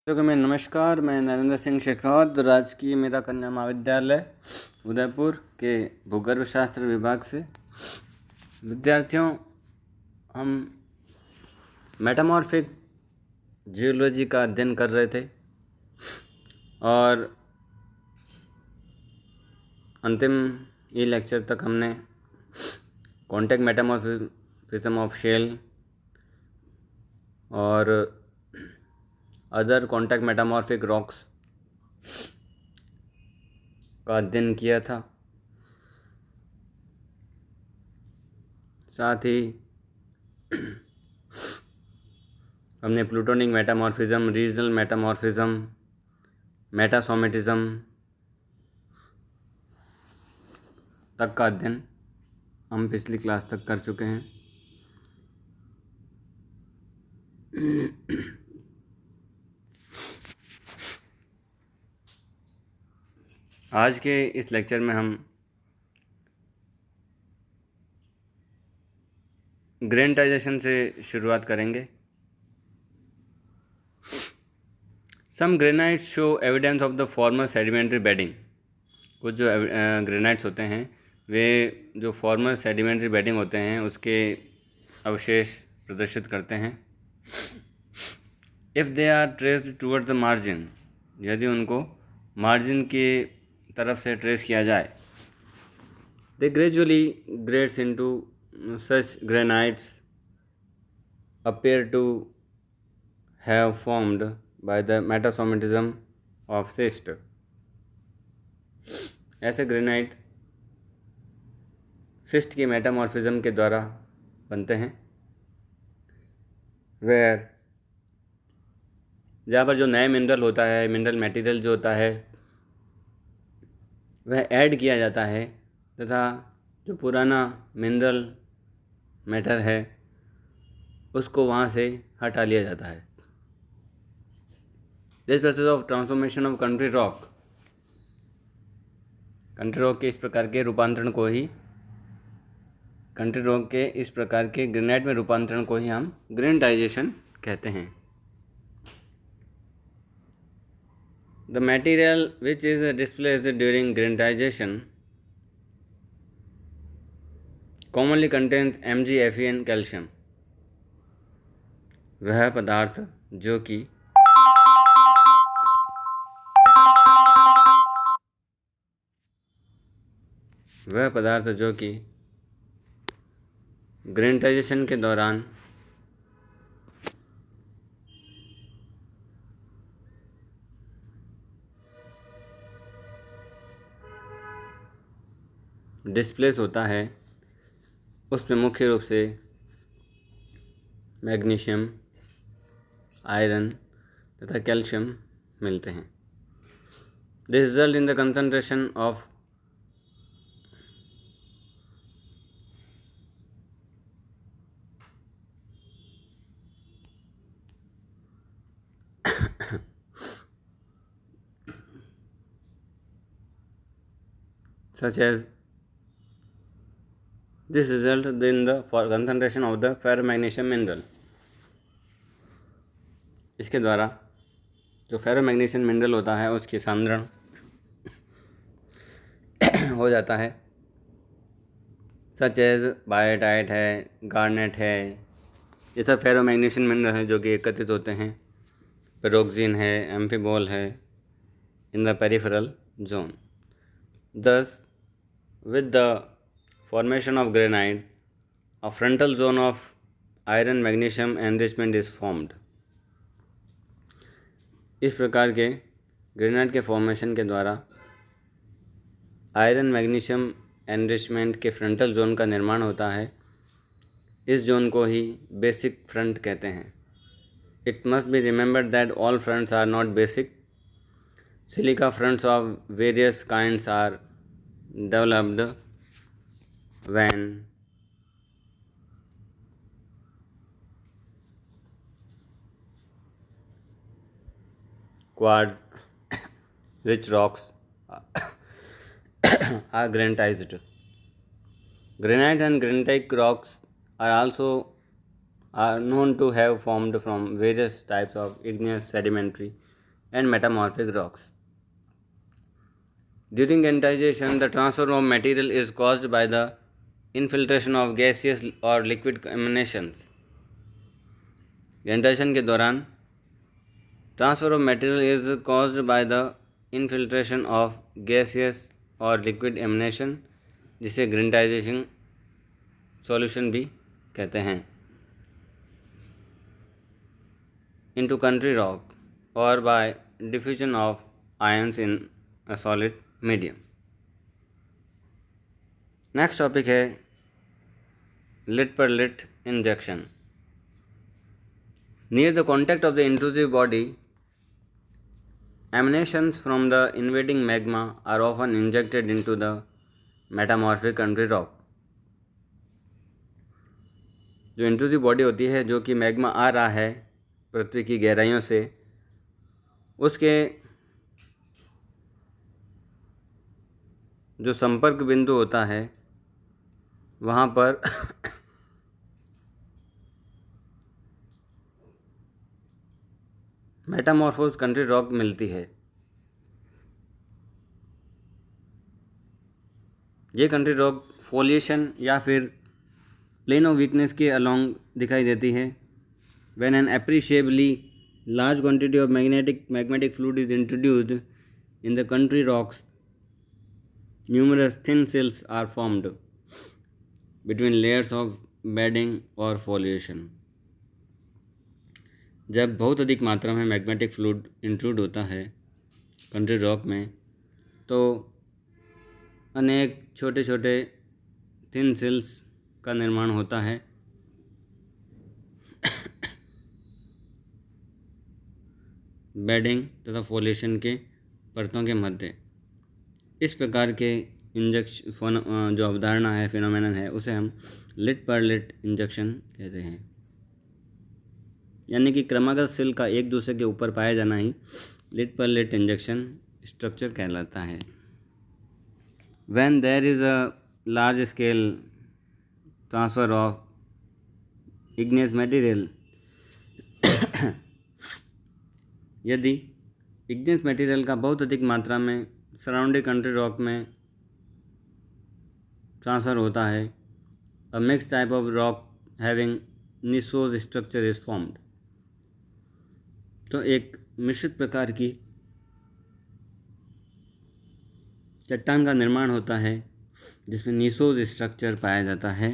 तो मैं नमस्कार, मैं नरेंद्र सिंह शेखावत, राजकीय मेरा कन्या महाविद्यालय उदयपुर के भूगर्भ शास्त्र विभाग से। विद्यार्थियों, हम मेटामॉर्फिक जियोलॉजी का अध्ययन कर रहे थे और अंतिम ये लेक्चर तक हमने कॉन्टैक्ट मेटामॉर्फिज्म ऑफ शेल और अदर कॉन्टैक्ट मेटामॉर्फिक रॉक्स का अध्ययन किया था। साथ ही हमने प्लूटोनिक मेटामॉर्फिज्म, रीजनल मेटामॉर्फिज्म, मेटासोमेटिज्म तक का अध्ययन हम पिछली क्लास तक कर चुके हैं। आज के इस लेक्चर में हम ग्रेनाइटेशन से शुरुआत करेंगे। Some granites show evidence of the former sedimentary bedding. कुछ जो ग्रेनाइट्स होते हैं वे जो फॉर्मर सेडिमेंट्री बेडिंग होते हैं उसके अवशेष प्रदर्शित करते हैं। If they are traced toward the margin, यदि उनको मार्जिन की तरफ से ट्रेस किया जाए, they gradually grades into such granites appear to have formed by the metasomatism of schist. ऐसे ग्रेनाइट सिस्ट की मेटामॉर्फिज्म के द्वारा बनते हैं, वेयर जहाँ पर जो नया मिनरल होता है, मिनरल मटेरियल जो होता है वह ऐड किया जाता है तथा जो पुराना मिनरल मैटर है उसको वहाँ से हटा लिया जाता है। This process of transformation of country rock के इस प्रकार के रूपांतरण को ही कंट्री रॉक के इस प्रकार के ग्रेनाइट में रूपांतरण को ही हम ग्रेनाइटाइजेशन कहते हैं। The material which is displaced during granitization commonly contains MgFeN calcium. वह पदार्थ जो कि ग्रेनाइटाइजेशन के दौरान डिस्प्लेस होता है उसमें मुख्य रूप से मैग्नीशियम, आयरन तथा कैल्शियम मिलते हैं। This result in the concentration of such as this result in the concentration of the ferromagnesium mineral। इसके द्वारा जो फेरोमैग्नीशियम मिनरल होता है उसकी सांद्रण हो जाता है। सच एज बायोटाइट है, गार्नेट है, ये सब फेरोमैग्नीशियम मिनरल हैं जो कि एकत्रित होते हैं। पेरोक्सिन है, एम्फीबॉल है in the peripheral zone. Thus, with the formation of granite, a frontal zone of iron magnesium enrichment is formed। इस प्रकार के ग्रेनाइट के फॉर्मेशन के द्वारा आयरन मैग्नीशियम एनरिचमेंट के फ्रंटल जोन का निर्माण होता है। इस जोन को ही बेसिक फ्रंट कहते हैं। It must be remembered that all fronts are not basic. Silica fronts of various kinds are developed when quartz rich rocks are granitized. Granite and granitic rocks are known to have formed from various types of igneous sedimentary and metamorphic rocks. During granitization, the transfer of material is caused by the infiltration of gaseous or liquid emanations. Granitization के दौरान transfer of material is caused by the infiltration of gaseous or liquid emanation, जिसे granitization solution भी कहते हैं, into country rock or by diffusion of ions in a solid medium. Next topic है lit par lit injection. Near the contact of the intrusive body, emanations from the invading magma are often injected into the metamorphic country rock. जो intrusive body होती है, जो कि magma आ रहा है पृथ्वी की गहराइयों से, उसके जो संपर्क बिंदु होता है वहाँ पर मेटामॉर्फोस कंट्री रॉक मिलती है. ये कंट्री रॉक फोलिएशन या फिर प्लेन ऑफ वीकनेस के अलोंग दिखाई देती है. When an appreciably large quantity of magnetic fluid is introduced in the country rocks, numerous thin sills are formed between layers of bedding और फोलिएशन. जब बहुत अधिक मात्रा में मैग्नेटिक फ्लूइड इंट्रूड होता है कंट्री रॉक में, तो अनेक छोटे छोटे थिन सेल्स का निर्माण होता है. बेडिंग तथा फोलिएशन के परतों के मध्य. इस प्रकार के इंजेक्शन जो अवधारणा है, फिनोमेनन है, उसे हम लिट पर लिट इंजेक्शन कहते हैं. यानी कि क्रमागत सेल का एक दूसरे के ऊपर पाया जाना ही lit par lit injection structure कहलाता है. When there is a large scale transfer of igneous material, यदि इग्नियस मटेरियल का बहुत अधिक मात्रा में सराउंडिंग कंट्री रॉक में ट्रांसफ़र होता है, a mix type of rock having gneissose structure is formed. तो एक मिश्रित प्रकार की चट्टान का निर्माण होता है जिसमें निसोज स्ट्रक्चर पाया जाता है.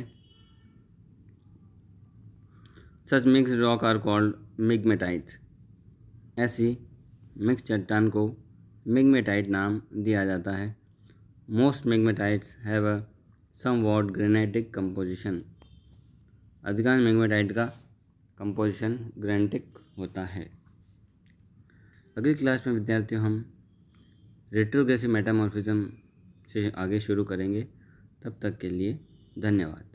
Such mix rock are called migmatite. ऐसी मिक्स चट्टान को मिगमेटाइट नाम दिया जाता है. Most migmatites have a somewhat granitic composition. अधिकांश मिगमेटाइट का कंपोजिशन ग्रेनाइटिक होता है. अगली क्लास में विद्यार्थियों हम रेट्रोग्रेसिव मेटामॉर्फिज्म से आगे शुरू करेंगे. तब तक के लिए धन्यवाद.